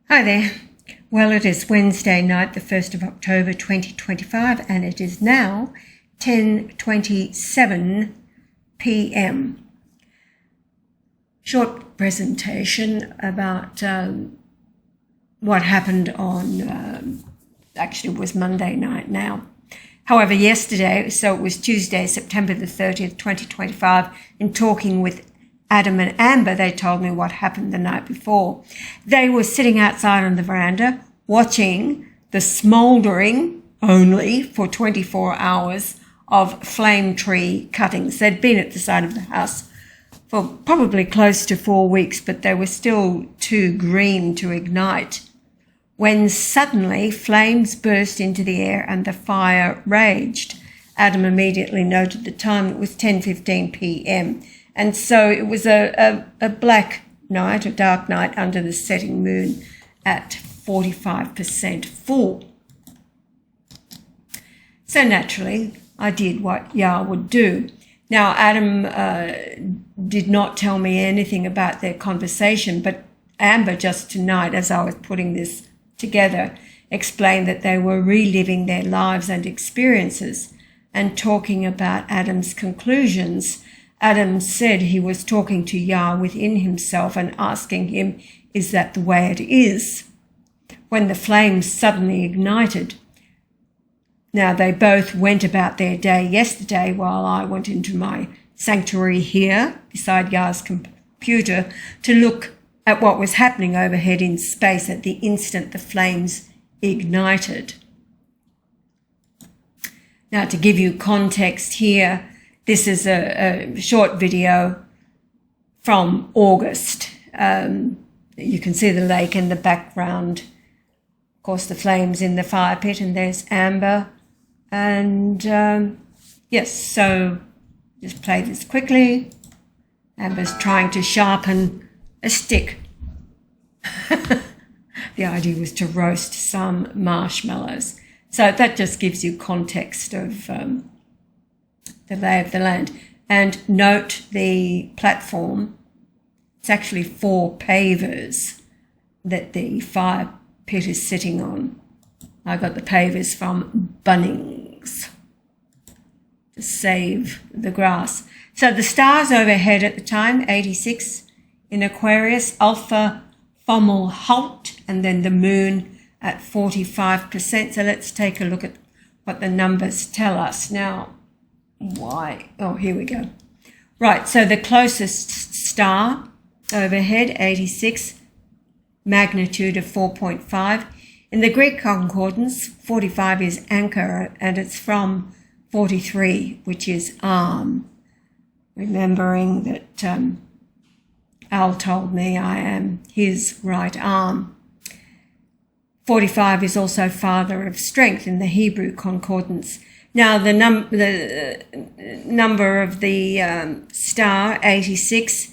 Hi there. Well, it is Wednesday night, the 1st of October 2025, and it is now 10:27 p.m. Short presentation about what happened on, actually it was Monday night now. However, yesterday, so it was Tuesday, September the 30th, 2025, in talking with Adam and Amber, they told me what happened the night before. They were sitting outside on the veranda watching the smouldering, only for 24 hours, of flame tree cuttings. They'd been at the side of the house for probably close to 4 weeks, but they were still too green to ignite, when suddenly flames burst into the air and the fire raged. Adam immediately noted the time. It was 10:15 p.m. And so it was a black night, a dark night under the setting moon at 45% full. So naturally, I did what Yah would do. Now, Adam did not tell me anything about their conversation, but Amber just tonight, as I was putting this together, explained that they were reliving their lives and experiences and talking about Adam's conclusions. Adam said he was talking to Yah within himself and asking him, is that the way it is? When the flames suddenly ignited. Now, they both went about their day yesterday while I went into my sanctuary here beside Yah's computer to look at what was happening overhead in space at the instant the flames ignited. Now, to give you context here, this is a short video from August. You can see the lake in the background. Of course, the flames in the fire pit, and there's Amber. And yes, so just play this quickly. Amber's trying to sharpen a stick. The idea was to roast some marshmallows. So that just gives you context of the lay of the land. And note the platform. It's actually 4 pavers that the fire pit is sitting on. I got the pavers from Bunnings to save the grass. So the stars overhead at the time, 86 in Aquarius, Alpha Fomalhaut, and then the moon at 45%. So let's take a look at what the numbers tell us. Now, why? Oh, here we go. Right, so the closest star overhead, 86, magnitude of 4.5. In the Greek Concordance, 45 is anchor, and it's from 43, which is arm. Remembering that Al told me I am his right arm. 45 is also father of strength in the Hebrew Concordance. Now, the number of the star, 86,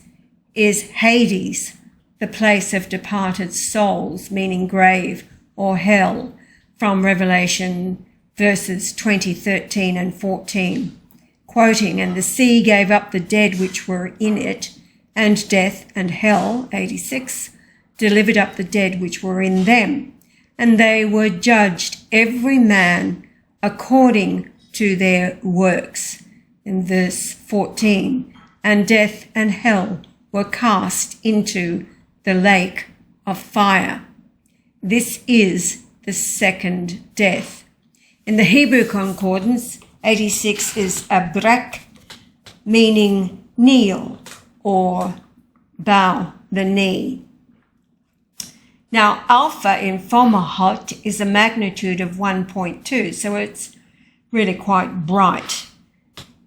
is Hades, the place of departed souls, meaning grave or hell, from Revelation verses 20, 13 and 14. Quoting, and the sea gave up the dead which were in it, and death and hell, 86, delivered up the dead which were in them, and they were judged every man according to their works. In verse 14, and death and hell were cast into the lake of fire. This is the second death. In the Hebrew Concordance, 86 is abrek, meaning kneel or bow the knee. Now, Alpha in Fomalhaut is a magnitude of 1.2, so it's really quite bright.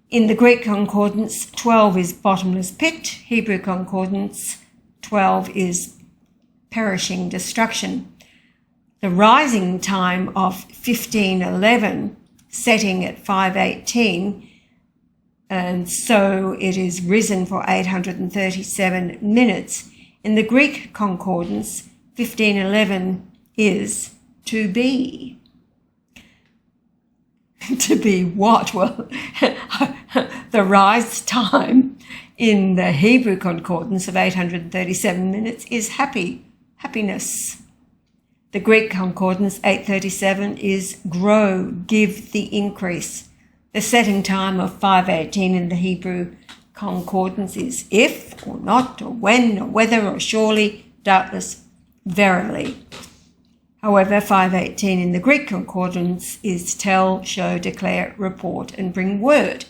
In the Greek Concordance, 12 is bottomless pit. Hebrew Concordance, 12 is perishing destruction. The rising time of 1511, setting at 5:18, and so it is risen for 837 minutes. In the Greek Concordance, 1511 is to be. To be what? Well, the rise time in the Hebrew Concordance of 837 minutes is happiness. The Greek Concordance 837 is grow, give the increase. The setting time of 518 in the Hebrew Concordance is if, or not, or when, or whether, or surely, doubtless, verily. However, 518 in the Greek Concordance is tell, show, declare, report, and bring word.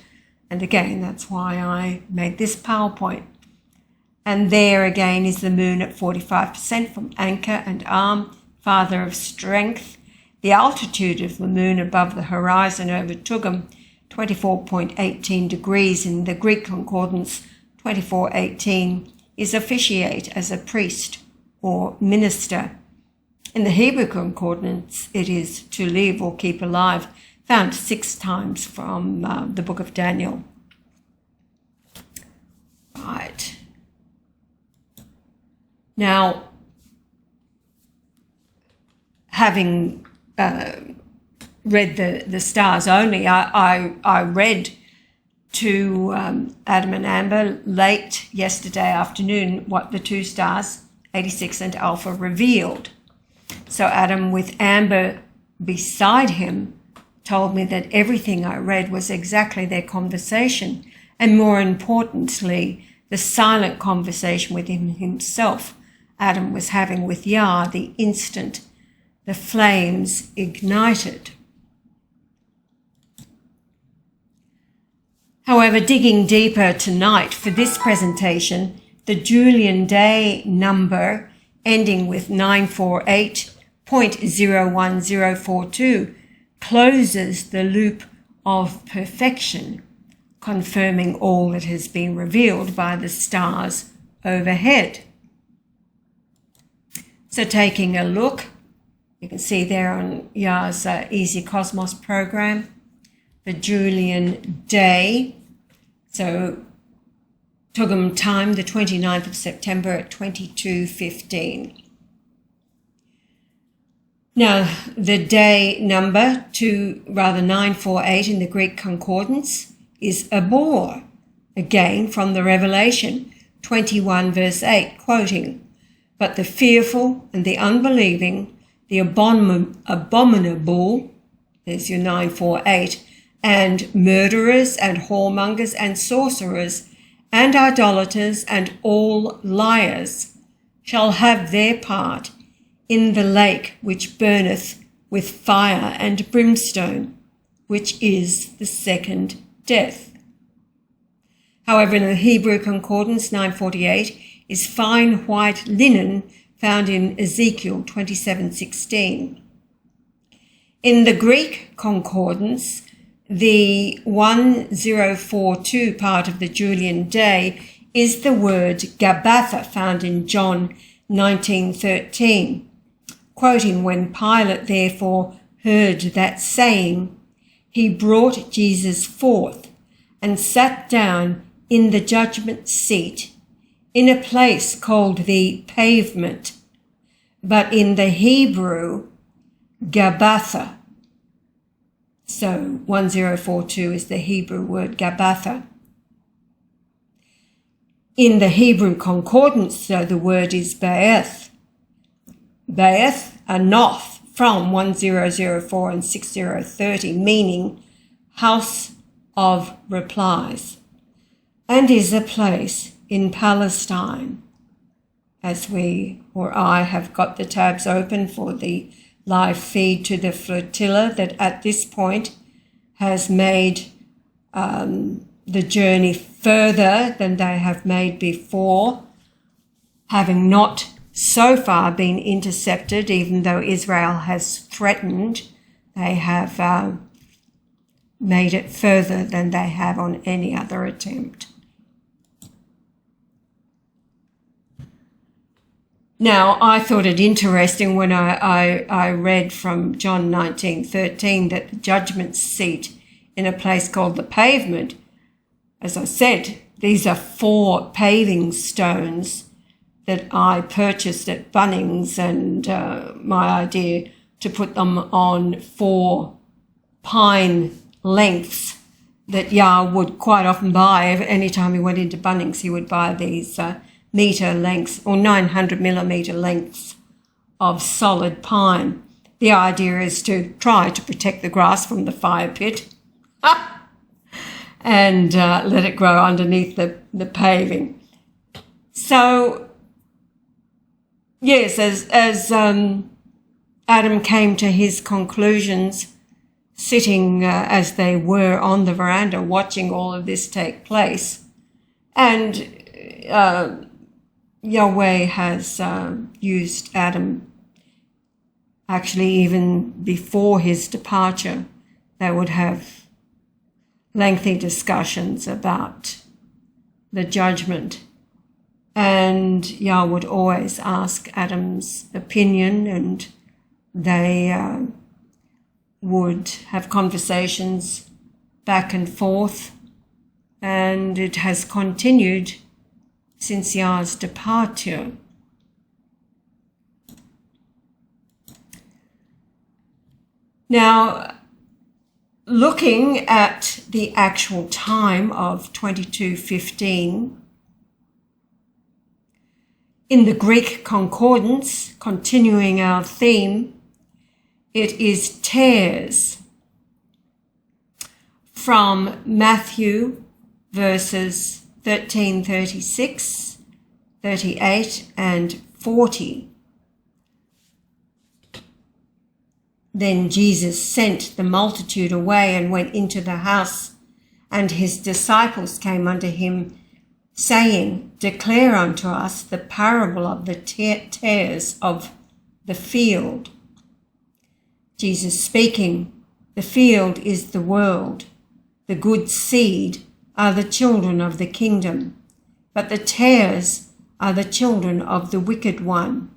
And again, that's why I made this PowerPoint. And there again is the moon at 45% from anchor and arm, father of strength. The altitude of the moon above the horizon over Tugum, 24.18 degrees in the Greek Concordance 2418, is officiate as a priest or minister. In the Hebrew Concordance, it is to live or keep alive, found 6 times from the book of Daniel. Right. Now, having read the stars only, I read to Adam and Amber late yesterday afternoon what the 2 stars, 86 and Alpha, revealed. So Adam, with Amber beside him, told me that everything I read was exactly their conversation, and more importantly, the silent conversation with him himself Adam was having with Yah the instant the flames ignited. However, digging deeper tonight for this presentation, the Julian day number ending with 948.01042 closes the loop of perfection, confirming all that has been revealed by the stars overhead. So taking a look, you can see there on Yah's Easy Cosmos program, the Julian day. So Tugum time, the 29th of September at 22:15. Now, the day number 948 in the Greek Concordance is Abor, again from the Revelation 21 verse 8, quoting, "But the fearful and the unbelieving, the abominable," there's your 948, "and murderers and whoremongers and sorcerers and idolaters and all liars shall have their part in the lake which burneth with fire and brimstone, which is the second death." However, in the Hebrew Concordance 948 is fine white linen, found in Ezekiel 27:16. In the Greek Concordance, the 1042 part of the Julian day is the word Gabbatha, found in John 19:13, quoting, "When Pilate therefore heard that saying, he brought Jesus forth and sat down in the judgment seat in a place called the pavement, but in the Hebrew, Gabbatha." So 1042 is the Hebrew word Gabbatha. In the Hebrew Concordance, though, the word is Be'eth. Be'eth, Anoth, from 1004 and 6030, meaning house of replies, and is a place in Palestine. As I have got the tabs open for the live feed to the flotilla that at this point has made the journey further than they have made before, having not so far been intercepted, even though Israel has threatened. They have made it further than they have on any other attempt. Now, I thought it interesting when I read from John 19:13 that the judgment seat in a place called the pavement, as I said, these are 4 paving stones that I purchased at Bunnings, and my idea to put them on 4 pine lengths that Yah would quite often buy. Any time he went into Bunnings, he would buy these metre lengths or 900 millimetre lengths of solid pine. The idea is to try to protect the grass from the fire pit and let it grow underneath the paving. So, yes, as Adam came to his conclusions, sitting as they were on the veranda watching all of this take place, and Yahweh has used Adam. Actually, even before his departure, they would have lengthy discussions about the judgment. And Yah would always ask Adam's opinion, and they would have conversations back and forth. And it has continued since Yah's departure. Now, looking at the actual time of 2215, in the Greek Concordance, continuing our theme, it is tares from Matthew verses 13, 36, 38 and 40. Then Jesus sent the multitude away and went into the house, and his disciples came unto him, saying, Declare unto us the parable of the tares of the field. Jesus speaking, The field is the world. The good seed are the children of the kingdom, but the tares are the children of the wicked one.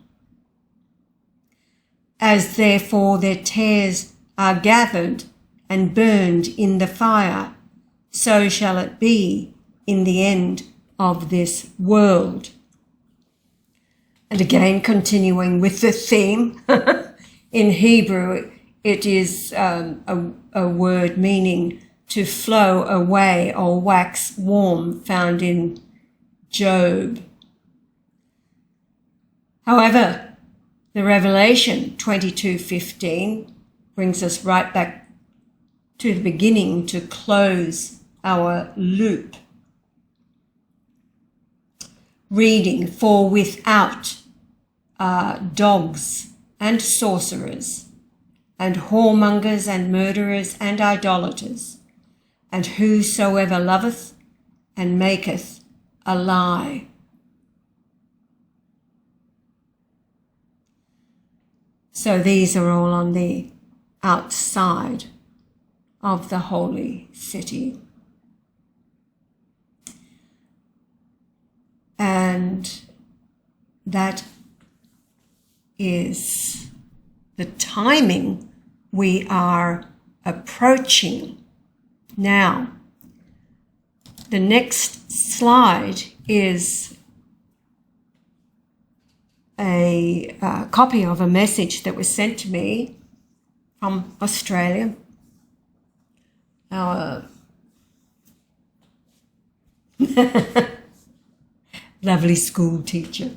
As therefore their tares are gathered and burned in the fire, so shall it be in the end of this world. And again, continuing with the theme, in Hebrew it is a word meaning to flow away or wax warm, found in Job. However, the Revelation 22:15 brings us right back to the beginning to close our loop. Reading, For without are dogs and sorcerers and whoremongers and murderers and idolaters, and whosoever loveth and maketh a lie. So these are all on the outside of the holy city. And that is the timing we are approaching now. The next slide is a copy of a message that was sent to me from Australia. Our lovely school teacher.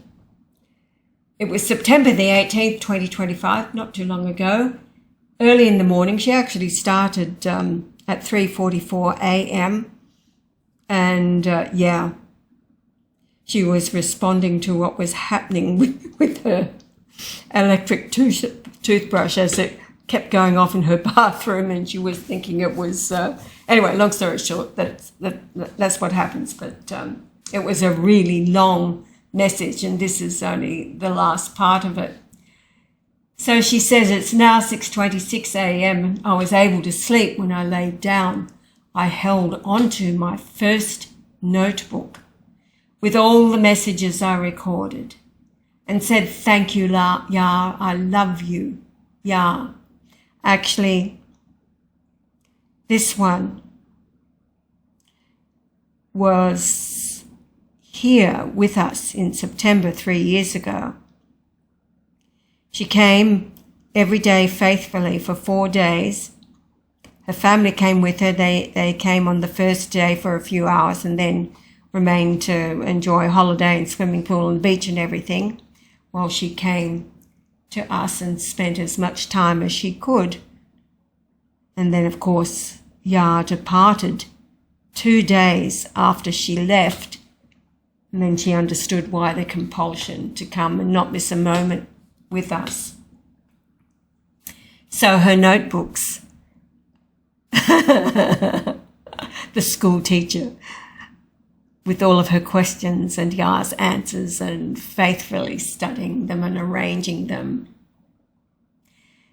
It was September the 18th, 2025, not too long ago. Early in the morning, she actually started at 3:44 a.m. And she was responding to what was happening with her electric toothbrush as it kept going off in her bathroom, and she was thinking it was... anyway, long story short, that's what happens. But it was a really long message, and this is only the last part of it. So she says, it's now 6:26 a.m. I was able to sleep when I laid down. I held onto my first notebook with all the messages I recorded and said, thank you, Yah, I love you, Yah. Actually, this one was here with us in September 3 years ago. She came every day faithfully for 4 days. Her family came with her. They came on the first day for a few hours and then remained to enjoy holiday and swimming pool and beach and everything while she came to us and spent as much time as she could. And then, of course, Yah departed 2 days after she left, and then she understood why the compulsion to come and not miss a moment with us. So her notebooks, the school teacher, with all of her questions and Yah's answers and faithfully studying them and arranging them.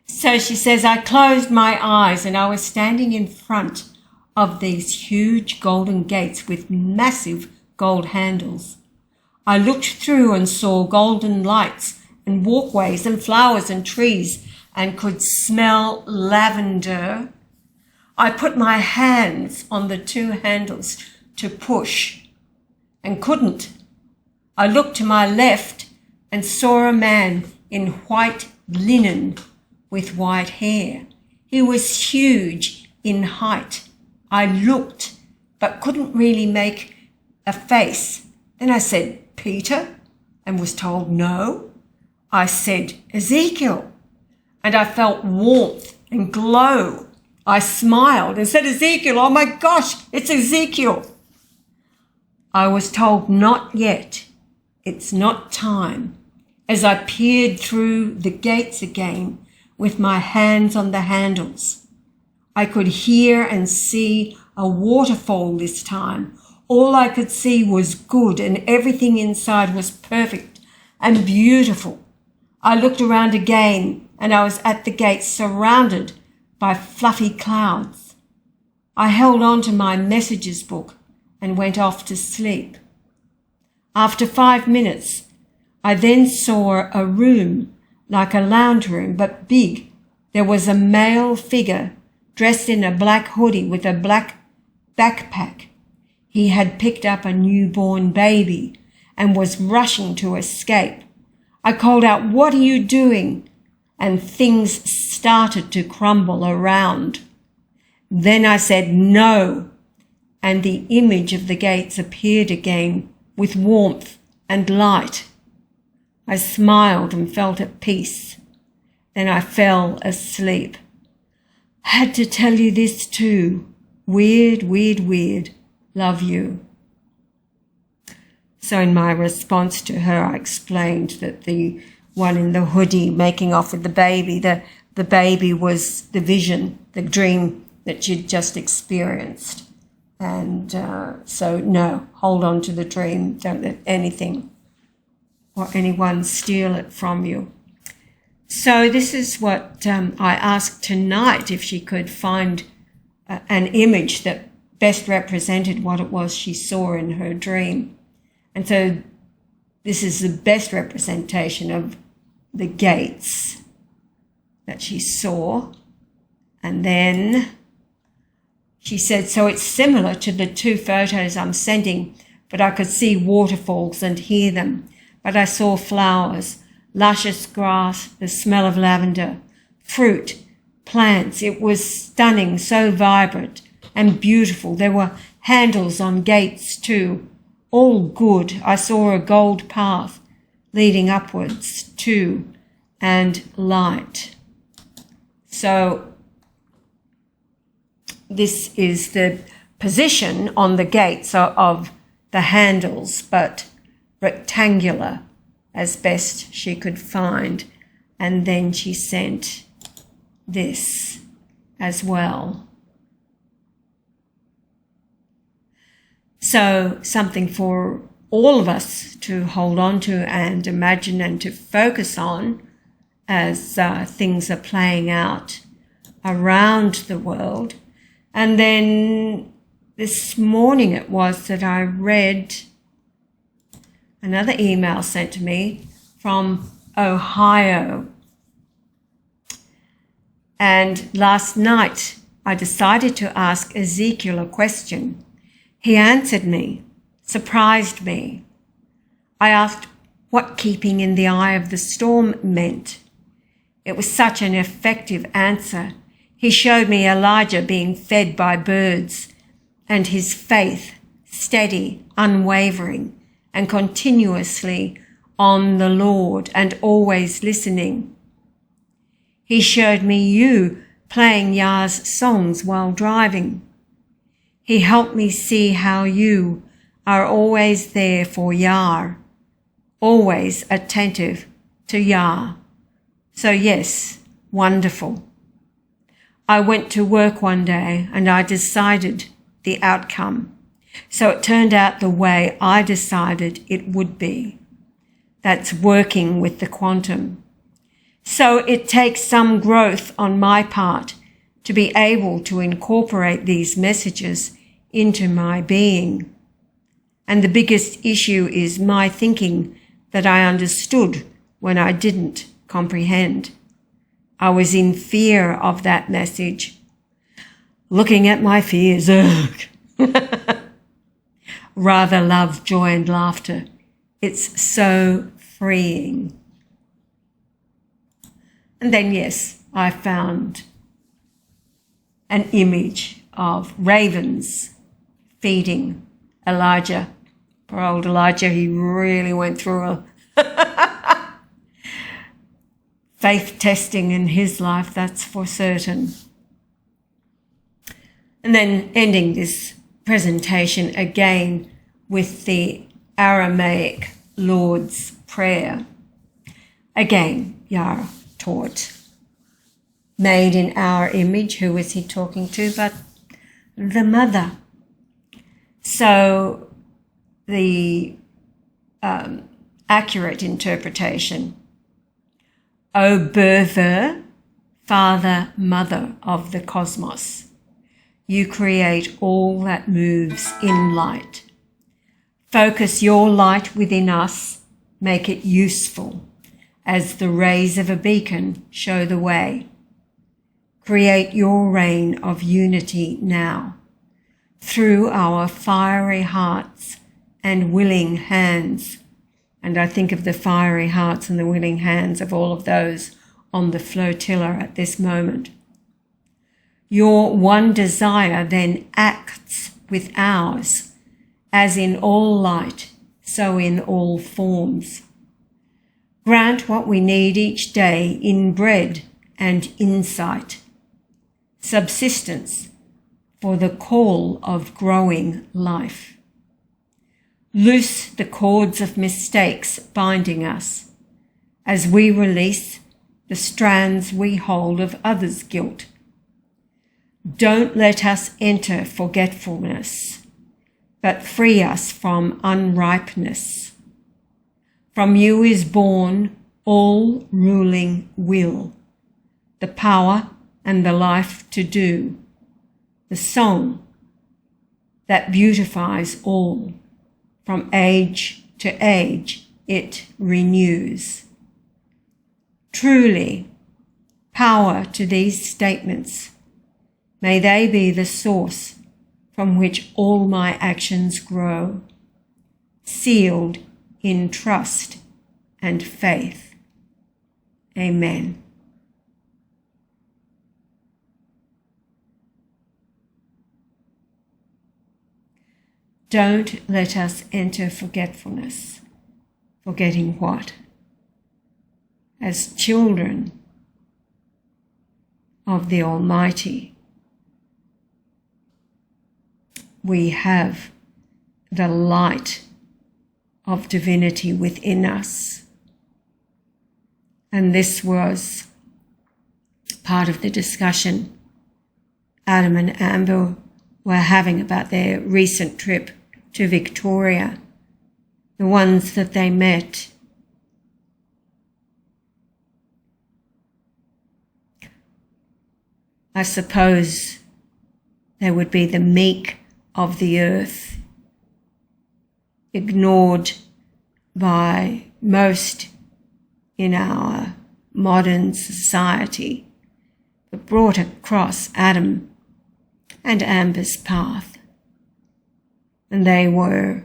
So she says, I closed my eyes and I was standing in front of these huge golden gates with massive gold handles. I looked through and saw golden lights and walkways and flowers and trees and could smell lavender. I put my hands on the 2 handles to push and couldn't. I looked to my left and saw a man in white linen with white hair. He was huge in height. I looked but couldn't really make a face. Then I said, Peter, and was told no. I said, Ezekiel, and I felt warmth and glow. I smiled and said, Ezekiel, oh my gosh, it's Ezekiel. I was told, not yet, it's not time. As I peered through the gates again with my hands on the handles, I could hear and see a waterfall this time. All I could see was good and everything inside was perfect and beautiful. I looked around again and I was at the gates surrounded by fluffy clouds. I held on to my messages book and went off to sleep. After 5 minutes, I then saw a room like a lounge room, but big. There was a male figure dressed in a black hoodie with a black backpack. He had picked up a newborn baby and was rushing to escape. I called out, what are you doing? And things started to crumble around. Then I said, no, and the image of the gates appeared again with warmth and light. I smiled and felt at peace. Then I fell asleep. I had to tell you this too. Weird, weird, weird. Love you. So in my response to her, I explained that the one in the hoodie making off with the baby, the baby was the vision, the dream that she'd just experienced. And so no, hold on to the dream. Don't let anything or anyone steal it from you. So this is what I asked tonight, if she could find an image that best represented what it was she saw in her dream. And so this is the best representation of the gates that she saw. And then she said, so it's similar to the 2 photos I'm sending, but I could see waterfalls and hear them. But I saw flowers, luscious grass, the smell of lavender, fruit, plants. It was stunning, so vibrant and beautiful. There were handles on gates too, all good. I saw a gold path leading upwards too, and light. So this is the position on the gates of the handles, but rectangular as best she could find. And then she sent this as well. So something for all of us to hold on to and imagine and to focus on as things are playing out around the world. And then this morning it was that I read another email sent to me from Ohio. And last night I decided to ask Ezekiel a question. He answered me, surprised me. I asked what keeping in the eye of the storm meant. It was such an effective answer. He showed me Elijah being fed by birds and his faith steady, unwavering, and continuously on the Lord and always listening. He showed me you playing Yah's songs while driving. He helped me see how you are always there for Yah, always attentive to Yah. So yes, wonderful. I went to work one day and I decided the outcome. So it turned out the way I decided it would be. That's working with the quantum. So it takes some growth on my part to be able to incorporate these messages into my being. And the biggest issue is my thinking that I understood when I didn't comprehend. I was in fear of that message. Looking at my fears, rather love, joy and laughter. It's so freeing. And then, yes, I found an image of ravens feeding Elijah. Poor old Elijah, he really went through a faith testing in his life, that's for certain. And then ending this presentation again with the Aramaic Lord's Prayer. Again, Yah taught. Made in our image, who is he talking to but the mother? So the accurate interpretation, O birther, father, mother of the cosmos, you create all that moves in light. Focus your light within us, make it useful, as the rays of a beacon show the way. Create your reign of unity now, through our fiery hearts and willing hands. And I think of the fiery hearts and the willing hands of all of those on the flotilla at this moment. Your one desire then acts with ours, as in all light, so in all forms. Grant what we need each day in bread and insight, subsistence for the call of growing life. Loose the cords of mistakes binding us, as we release the strands we hold of others' guilt. Don't let us enter forgetfulness, but free us from unripeness. From you is born all ruling will, the power and the life to do, the song that beautifies all. From age to age it renews. Truly, power to these statements. May they be the source from which all my actions grow, sealed in trust and faith. Amen. Don't let us enter forgetfulness. Forgetting what? As children of the Almighty, we have the light of divinity within us. And this was part of the discussion Adam and Amber were having about their recent trip to Victoria, the ones that they met. I suppose they would be the meek of the earth, ignored by most in our modern society, but brought across Adam and Amber's path. And they were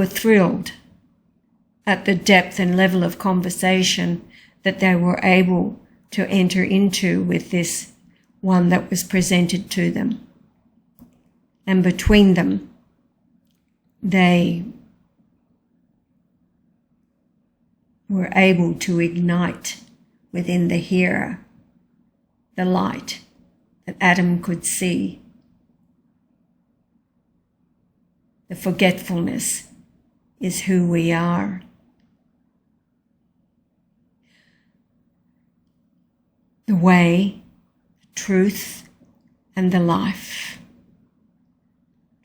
thrilled at the depth and level of conversation that they were able to enter into with this one that was presented to them. And between them, they were able to ignite within the hearer the light that Adam could see. The forgetfulness is who we are. The way, the truth, and the life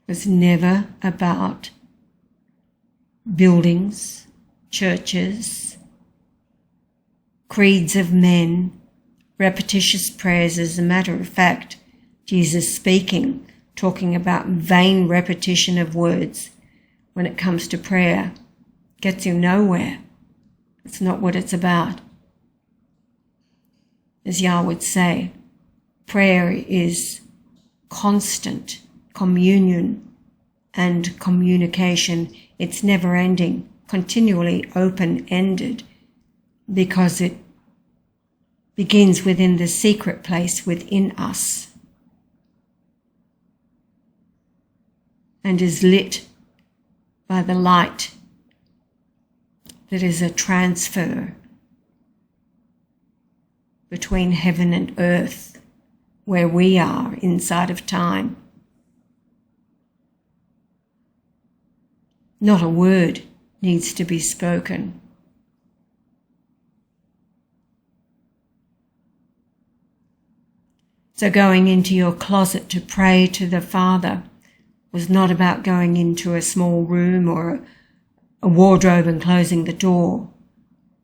was never about buildings, churches, creeds of men, repetitious prayers. As a matter of fact, Jesus speaking, talking about vain repetition of words when it comes to prayer, gets you nowhere. It's not what it's about. As Yah would say, prayer is constant communion and communication. It's never ending, continually open-ended, because it begins within the secret place within us and is lit by the light that is a transfer between heaven and earth, where we are inside of time. Not a word needs to be spoken. So going into your closet to pray to the Father was not about going into a small room or a wardrobe and closing the door.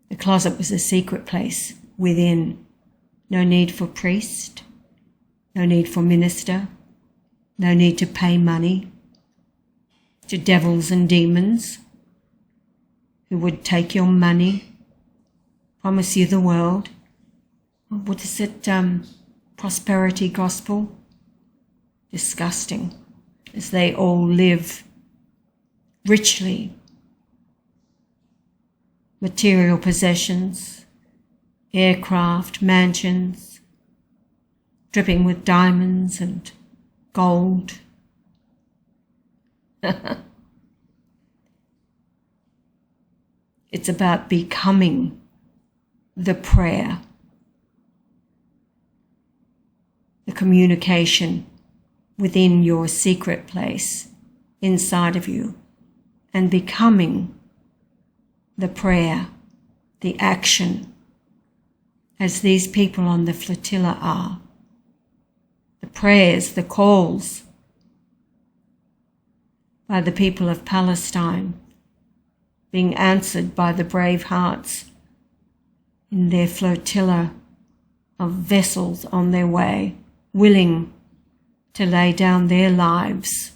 The closet was a secret place within. No need for priest, no need for minister, no need to pay money to devils and demons who would take your money, promise you the world. What is it? Prosperity gospel? Disgusting, as they all live richly. Material possessions, aircraft, mansions, dripping with diamonds and gold. It's about becoming the prayer, the communication within your secret place inside of you, and becoming the prayer, the action, as these people on the flotilla are. The prayers, the calls by the people of Palestine being answered by the brave hearts in their flotilla of vessels on their way, willing to lay down their lives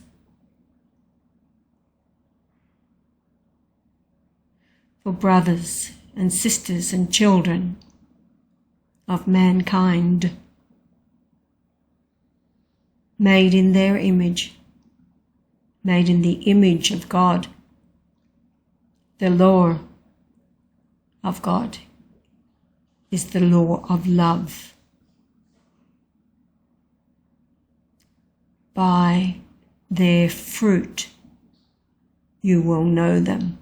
for brothers and sisters and children of mankind, made in their image, made in the image of God. The law of God is the law of love. By their fruit you will know them.